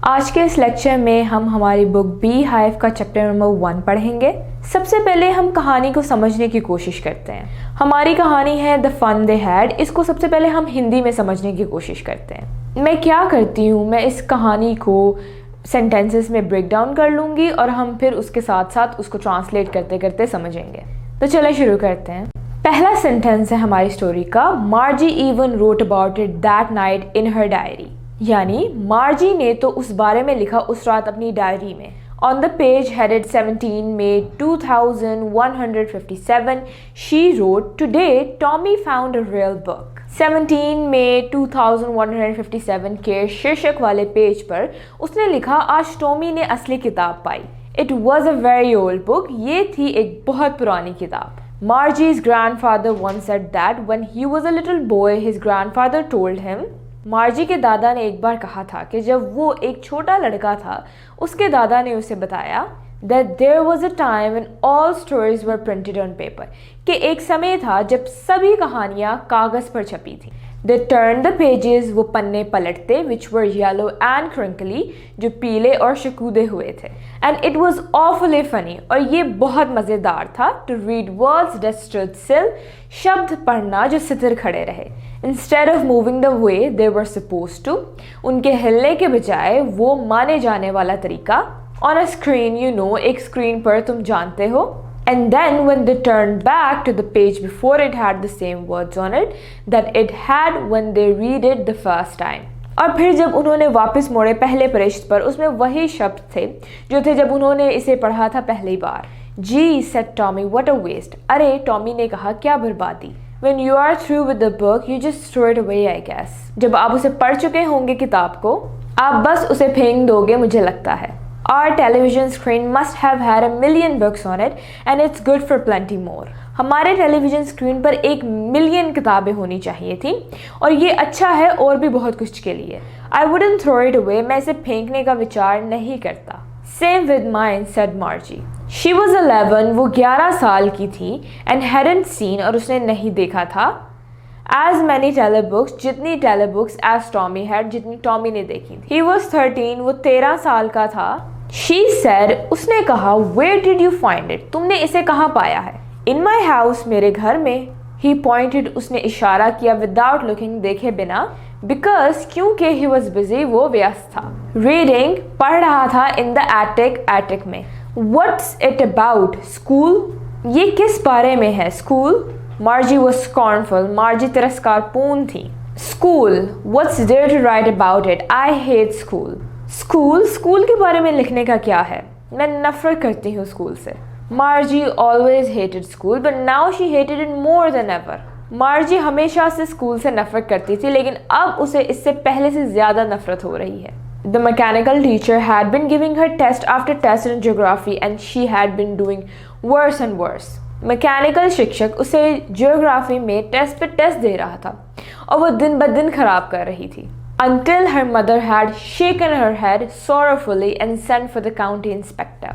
आज के इस लेक्चर में हम हमारी बुक बी हाइव का चैप्टर नंबर 1 पढ़ेंगे। सबसे पहले हम कहानी को समझने की कोशिश करते हैं। हमारी कहानी है द फन दे हैड। इसको सबसे पहले हम हिंदी में समझने की कोशिश करते हैं। मैं क्या करती हूँ, मैं इस कहानी को सेंटेंसेस में ब्रेक डाउन कर लूँगी और हम फिर उसके साथ साथ उसको ट्रांसलेट करते करते समझेंगे। तो चलो शुरू करते हैं। पहला सेंटेंस है हमारी स्टोरी का, मार्जी even wrote about it that night in her diary. यानी मार्जी ने तो उस बारे में लिखा उस रात अपनी डायरी में। On the page headed 17 May 2157 she wrote, today Tommy found a real book। 17 May 2157 के शीर्षक वाले पेज पर उसने लिखा, आज टॉमी ने असली किताब पाई। It was a very old book. ये थी एक बहुत पुरानी किताब। Margie's grandfather once said that when he was a little boy, his grandfather told him। मार्जी के दादा ने एक बार कहा था कि जब वो एक छोटा लड़का था, उसके दादा ने उसे बताया that there was a time when all stories were printed on paper, कि एक समय था जब सभी कहानियाँ कागज़ पर छपी थी। They turned the pages, वो पन्ने पलटते, which were yellow and crinkly, जो पीले और शकूदे हुए थे। And it was awfully funny, और ये बहुत मज़ेदार था, to read words that stood still, शब्द पढ़ना जो सितर खड़े रहे। Instead of moving the way they were supposed to, उनके हिलने के बजाय वो माने जाने वाला तरीका। On a screen, you know, एक स्क्रीन पर तुम जानते हो। And then when they turned back to the page before, it had the same words on it that it had when they read it the first time। और फिर जब उन्होंने वापस मोड़े पहले पृष्ठ पर, उसमें वही शब्द थे जो थे जब उन्होंने इसे पढ़ा था पहली बार। Gee, said Tommy, what a waste। अरे, टॉमी ने कहा, क्या बर्बादी। When you are through with the book, you just throw it away, I guess। जब आप उसे पढ़ चुके होंगे किताब को, आप बस उसे फेंक दोगे, मुझे लगता है। Our television screen must have had 1,000,000 books on it, and it's good for plenty more। हमारे टेलीविज़न स्क्रीन पर 1,000,000 किताबें होनी चाहिए थी और ये अच्छा है और भी बहुत कुछ के लिए। I wouldn't throw it away। मैं इसे फेंकने का विचार नहीं करता। Same with mine, said Margie। She was 11। वो 11 साल की थी and hadn't seen, और उसने नहीं देखा था, as many telebooks, जितनी telebooks as Tommy had, जितनी टॉमी ने देखी थी। He was 13। वो 13 साल का था। She said, उसने कहा, where did you find it? तुमने इसे कहाँ पाया है? In my house, मेरे घर में। He pointed, उसने इशारा किया, without looking, देखे बिना, because क्योंकि he was busy, वो व्यस्त था। Reading, पढ़ रहा था, in the attic, attic में। What's it about? School? ये किस बारे में है? School? Margie was scornful। मार्जी तिरस्कारपूर्ण थी। School, what's there to write about it? I hate school। School के बारे में लिखने का क्या है? मैं नफरत करती हूँ स्कूल से। मार्जी always hated school, but now she hated it more than ever। मार्जी हमेशा से स्कूल से नफरत करती थी, लेकिन अब उसे इससे पहले से ज़्यादा नफरत हो रही है। The mechanical teacher had been giving her test after test in geography, and she had been doing worse and worse। Mechanical शिक्षक उसे जियोग्राफी में टेस्ट पे टेस्ट दे रहा था और वो दिन ब दिन खराब कर रही थी। Until her mother had shaken her head sorrowfully and sent for the county inspector।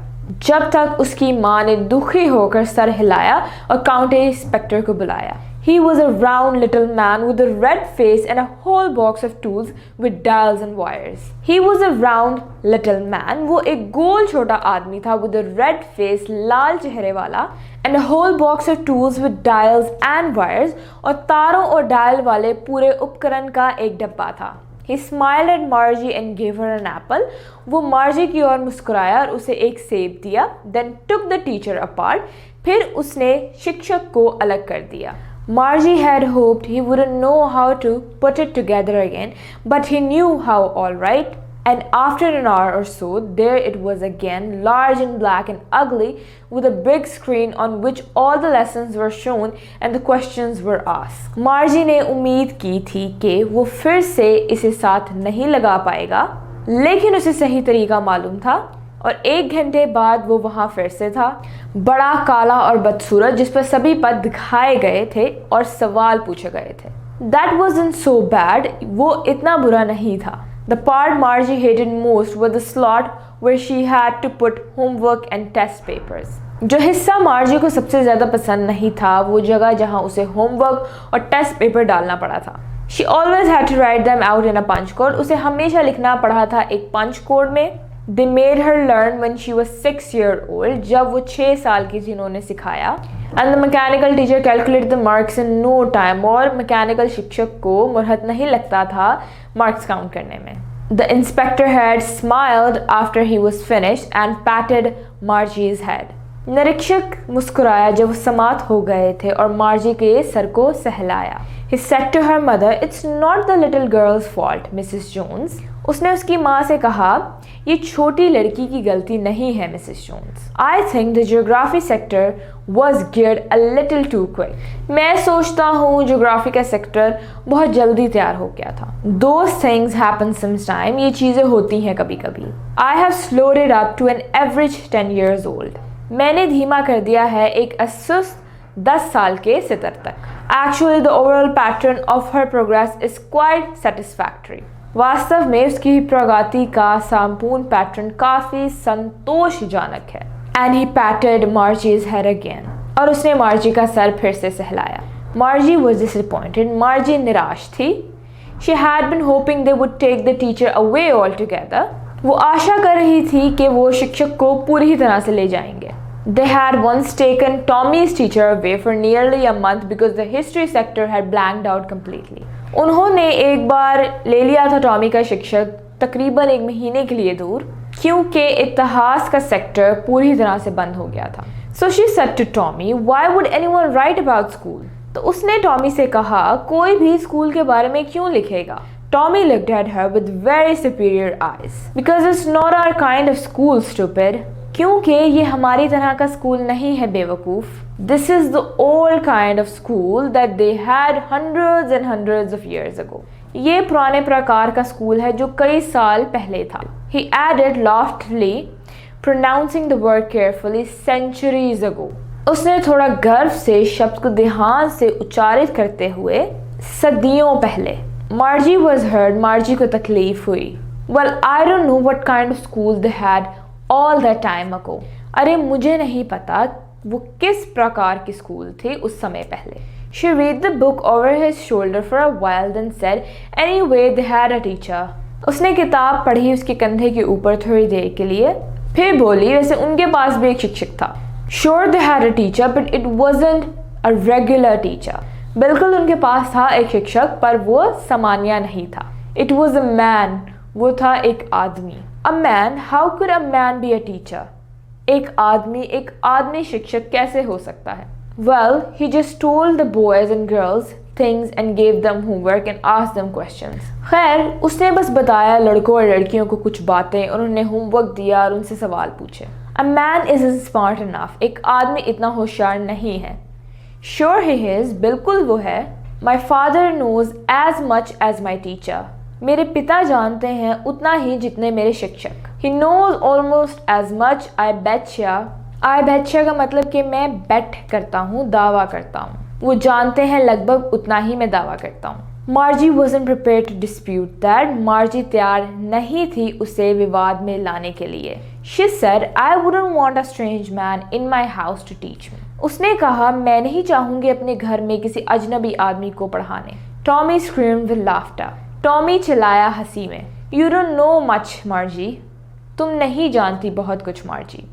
जब तक उसकी माँ ने दुखी होकर सर हिलाया और काउंटी इंस्पेक्टर को बुलाया। He was a round little man with a red face and a whole box of tools with dials and wires। He was a round little man, वो एक गोल छोटा आदमी था, with a red face, लाल चेहरे वाला, and a whole box of tools with dials and wires, और तारों और डायल वाले पूरे उपकरण का एक डब्बा था। He smiled at Margie and gave her an apple। वो मार्जी की ओर मुस्कुराया और उसे एक सेब दिया। Then took the teacher apart। फिर उसने शिक्षक को अलग कर दिया। Margie had hoped he wouldn't know how to put it together again, but he knew how, all right। And after an hour or so, there it was again, large and black and ugly, with a big screen on which all the lessons were shown and the questions were asked। मार्जी ने उम्मीद की थी कि वो फिर से इसे साथ नहीं लगा पाएगा, लेकिन उसे सही तरीका मालूम था और 1 घंटे बाद वो वहाँ फिर से था, बड़ा काला और बदसूरत, जिस पर सभी पद दिखाए गए थे और सवाल पूछे गए थे। That wasn't so bad। वो इतना बुरा नहीं था। The part Margie hated most was the slot where she had to put homework and test papers। जो हिस्सा मार्जी को सबसे ज़्यादा पसंद नहीं था, वो जगह जहाँ उसे होमवर्क और टेस्ट पेपर डालना पड़ा था। She always had to write them out in a punch code. उसे हमेशा लिखना पड़ा था एक पंच कोड में. They made her learn when she was 6 years old. जब वो 6 साल की थी उन्होंने सिखाया. And the mechanical teacher calculated the marks in no time. और मैकेनिकल शिक्षक को मुहूर्त नहीं लगता था मार्क्स काउंट करने में. The inspector had smiled after he was finished and patted Margie's head. निरीक्षक मुस्कुराया जब वो समाप्त हो गए थे और मार्जी के सर को सहलाया. He said to her mother, "It's not the little girl's fault, Mrs. Jones." उसने उसकी माँ से कहा, ये छोटी लड़की की गलती नहीं है, Mrs Jones. I think the geography sector was geared a little too quick. मैं सोचता हूँ ज्योग्राफी का सेक्टर बहुत जल्दी तैयार हो गया था. Those things happen sometime. ये चीज़ें होती हैं कभी कभी. I have slowed it up to an average 10 years old. मैंने धीमा कर दिया है एक असुस्त 10 साल के सितर तक. Actually, the overall pattern of her progress is quite satisfactory. वास्तव में उसकी प्रगति का संपूर्ण पैटर्न काफी संतोषजनक है. And he patted Margie's head again. और उसने मार्जी का सर फिर से सहलाया. Margie was disappointed. मार्जी निराश थी. She had been hoping they would take the teacher away altogether. वो आशा कर रही थी कि वो शिक्षक को पूरी तरह से ले जाएंगे. They had once taken Tommy's teacher away for nearly a month because the history sector had blanked out completely. उन्होंने एक बार ले लिया था टॉमी का शिक्षक तकरीबन 1 महीने के लिए दूर क्योंकि इतिहास का सेक्टर पूरी तरह से बंद हो गया था. So she said to Tommy, "Why would anyone write about school?" तो उसने टॉमी से कहा, कोई भी स्कूल के बारे में क्यों लिखेगा. Tommy looked at her with very superior eyes. Because it's not our kind of school, stupid. क्योंकि ये हमारी तरह का स्कूल नहीं है बेवकूफ़. This is the old kind of school that they had hundreds and hundreds of years ago. ये पुराने प्रकार का स्कूल है जो कई साल पहले था. He added loftily, pronouncing the word carefully, centuries ago. उसने थोड़ा गर्व से शब्द को ध्यान से उच्चारित करते हुए सदियों पहले. Margie was hurt. मार्जी को तकलीफ हुई. Well, I don't know what kind of school they had all that time ago. अरे मुझे नहीं पता वो किस प्रकार की स्कूल थी उस समय पहले. She read the book over his shoulder for a while, then said, "Anyway, they had a teacher." उसने किताब पढ़ी उसके कंधे के ऊपर थोड़ी देर के लिए, फिर बोली, वैसे उनके पास भी एक शिक्षक था. Sure, they had a teacher, but it wasn't a regular teacher. बिल्कुल उनके पास था एक शिक्षक पर वो सामान्य नहीं था. It was a man. वो था एक आदमी. A man? How could a man be a teacher? एक आदमी शिक्षक कैसे हो सकता है? Well, he just told the boys and girls things and gave them homework and asked them questions. खैर, उसने बस बताया लड़कों और लड़कियों को कुछ बातें और उन्हें होमवर्क दिया और उनसे सवाल पूछे. A man isn't smart enough. एक आदमी इतना होशियार नहीं है. Sure he is. बिल्कुल वो है. My father knows as much as my teacher. मेरे पिता जानते हैं उतना ही जितने मेरे शिक्षक. He knows almost as much. I betcha. I betcha का मतलब कि मैं bet करता हूँ, दावा करता हूँ. वो जानते हैं लगभग उतना ही मैं दावा करता हूँ. Margie wasn't prepared to dispute that. मार्जी तैयार नहीं थी उसे विवाद में लाने के लिए. She said, "I wouldn't want a strange man in my house to teach me." उसने कहा, मैं नहीं चाहूँगी अपने घर में किसी अजनबी आदमी को पढ़ाने. Tommy screamed with laughter. Tommy चिल्लाया हंसी में. You don't know much, Margie. तुम नहीं जानती बहुत कुछ, मार्जी.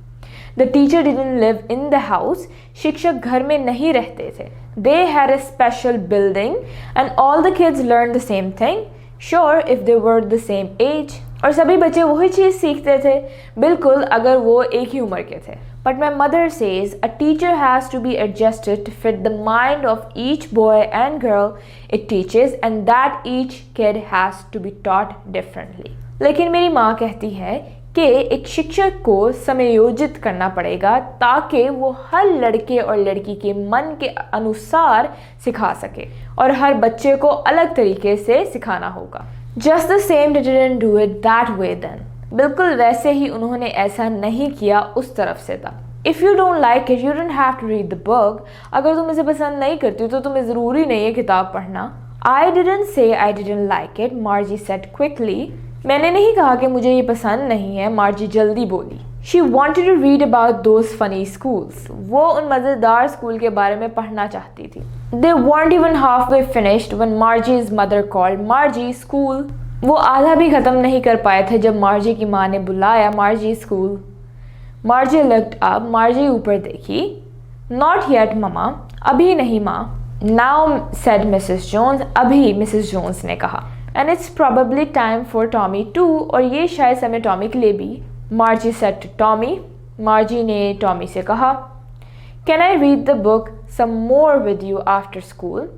The teacher didn't live in the house. शिक्षक घर में नहीं रहते थे. They had a special building and all the kids learned the same thing. Sure, if they were the same age. और सभी बच्चे वही चीज़ सीखते थे बिल्कुल अगर वो एक ही उम्र के थे. But my mother says a teacher has to be adjusted to fit the mind of each boy and girl it teaches and that each kid has to be taught differently. लेकिन मेरी माँ कहती है कि एक शिक्षक को समायोजित करना पड़ेगा ताकि वो हर लड़के और लड़की के मन के अनुसार सिखा सके और हर बच्चे को अलग तरीके से सिखाना होगा. Just the same they didn't do it that way then. बिल्कुल वैसे ही उन्होंने ऐसा नहीं किया उस तरफ से था. If you don't like it, you don't have to read the book. अगर तुम इसे पसंद नहीं करती तो तुम्हें ज़रूरी नहीं है किताब पढ़ना. I didn't say I didn't like it, Margie said quickly. मैंने नहीं कहा कि मुझे ये पसंद नहीं है, मार्जी जल्दी बोली. She wanted to read about those funny schools. वो उन मज़ेदार स्कूल के बारे में पढ़ना चाहती थी. They weren't even halfway finished when Margie's mother called. Margie, school. वो आधा भी ख़त्म नहीं कर पाए थे जब मार्जी की माँ ने बुलाया. Margie, school. Margie looked up. Margie ऊपर देखी. Not yet, mama. अभी नहीं माँ. Now, said Mrs. Jones. अभी Mrs. Jones ने कहा. And it's probably time for Tommy too. और ये शायद समय टॉमी के लिए भी. Margie said to Tommy. Margie ने टॉमी से कहा, Can I read the book some more with you after school?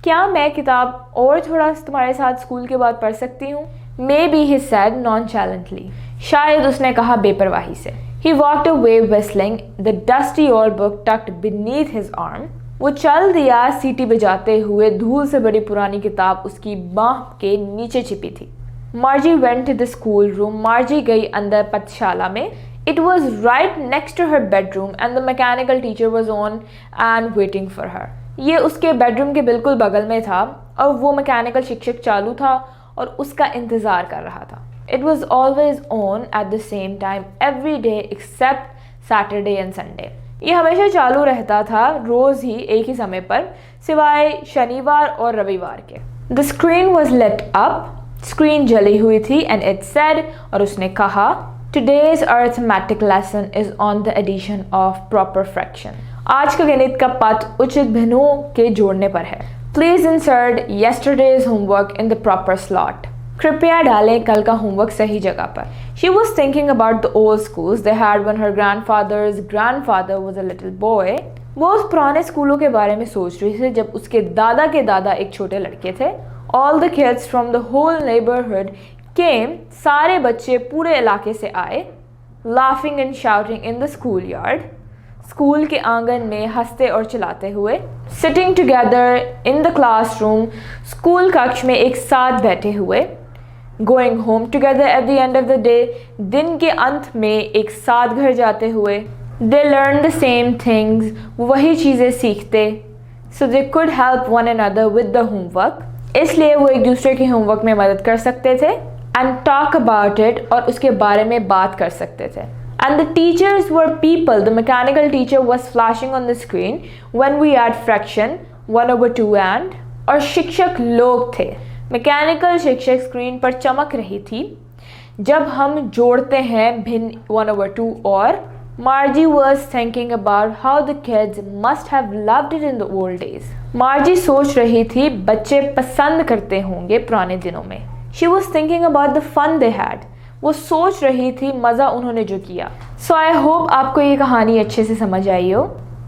क्या मैं किताब और थोड़ा तुम्हारे साथ स्कूल के बाद पढ़ सकती हूँ? Maybe, he said nonchalantly. शायद उसने कहा बेपरवाही से. He walked away whistling, the dusty old book tucked beneath his arm. वो चल दिया सीटी बजाते हुए. धूल से बड़ी पुरानी किताब उसकी बाह के नीचे छिपी थी. Margie went to the school room. Margie गई अंदर पाठशाला में. It was right next to her bedroom and the mechanical teacher was on and waiting for her. ये उसके बेडरूम के बिल्कुल बगल में था और वो मैकेनिकल शिक्षक चालू था और उसका इंतज़ार कर रहा था. It was always on at the same time every day except Saturday and Sunday. ये हमेशा चालू रहता था रोज़ ही एक ही समय पर सिवाय शनिवार और रविवार के. The screen was lit up. Screen जली हुई थी and it said, और उसने कहा, Today's arithmetic lesson is on the addition of proper fraction. आज का गणित का पाठ उचित भिन्नों के जोड़ने पर है. Please insert yesterday's homework in the proper slot. कृपया डालें कल का होमवर्क सही जगह पर. She was thinking about the old schools they had when her grandfather's grandfather was a little boy. वो उस पुराने स्कूलों के बारे में सोच रही थी जब उसके दादा के दादा एक छोटे लड़के थे. All the kids from the whole neighborhood came. सारे बच्चे पूरे इलाके से आए. Laughing and shouting in the schoolyard. School के आंगन में हंसते और चिल्लाते हुए. Sitting together in the classroom. School कक्ष में एक साथ बैठे हुए. Going home together at the end of the day. दिन के अंत में एक साथ घर जाते हुए. They learned the same things. वही चीज़ें सीखते. So they could help one another with the homework. इसलिए वो एक दूसरे के होमवर्क में मदद कर सकते थे. And talk about it. और उसके बारे में बात कर सकते थे. And the teachers were people. The mechanical teacher was flashing on the screen when we had fraction 1/2 and. और शिक्षक लोग थे. मैकेनिकल शिक्षक स्क्रीन पर चमक रही थी जब हम जोड़ते हैं भिन्न 1/2 और. Margie was thinking about how the kids must have loved it in the old days. Margie सोच रही थी बच्चे पसंद करते होंगे पुराने दिनों में. She was thinking about the fun they had. वो सोच रही थी मज़ा उन्होंने जो किया. So I hope आपको ये कहानी अच्छे से समझ आई हो.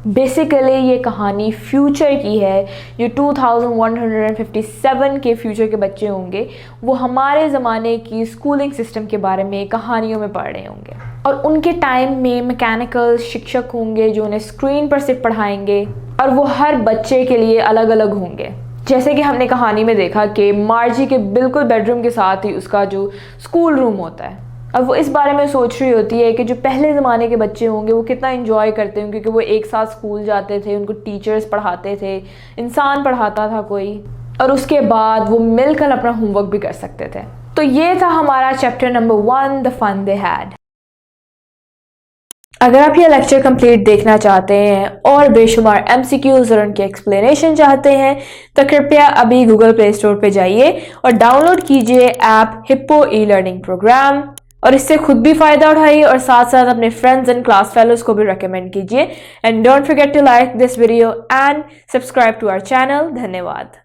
बेसिकली ये कहानी फ्यूचर की है. जो 2157 के फ्यूचर के बच्चे होंगे वो हमारे ज़माने की स्कूलिंग सिस्टम के बारे में कहानियों में पढ़ रहे होंगे और उनके टाइम में मैकेनिकल शिक्षक होंगे जो उन्हें स्क्रीन पर सिर्फ पढ़ाएंगे और वो हर बच्चे के लिए अलग अलग होंगे. जैसे कि हमने कहानी में देखा कि मार्जी के बिल्कुल बेडरूम के साथ ही उसका जो स्कूल रूम होता है. अब वो इस बारे में सोच रही होती है कि जो पहले ज़माने के बच्चे होंगे वो कितना एंजॉय करते होंगे क्योंकि वो एक साथ स्कूल जाते थे, उनको टीचर्स पढ़ाते थे, इंसान पढ़ाता था कोई, और उसके बाद वो मिलकर अपना होमवर्क भी कर सकते थे. तो ये था हमारा chapter number 1, the fun they had. अगर आप ये लेक्चर कंप्लीट देखना चाहते हैं और बेशुमार MCQs और उनके एक्सप्लेनेशन चाहते हैं तो कृपया अभी गूगल प्ले स्टोर पे जाइए और डाउनलोड कीजिए ऐप हिप्पो ई-लर्निंग प्रोग्राम और इससे खुद भी फ़ायदा उठाइए और साथ साथ अपने फ्रेंड्स एंड क्लास फेलोज को भी रेकमेंड कीजिए. And don't forget to like this video and subscribe to our channel. धन्यवाद.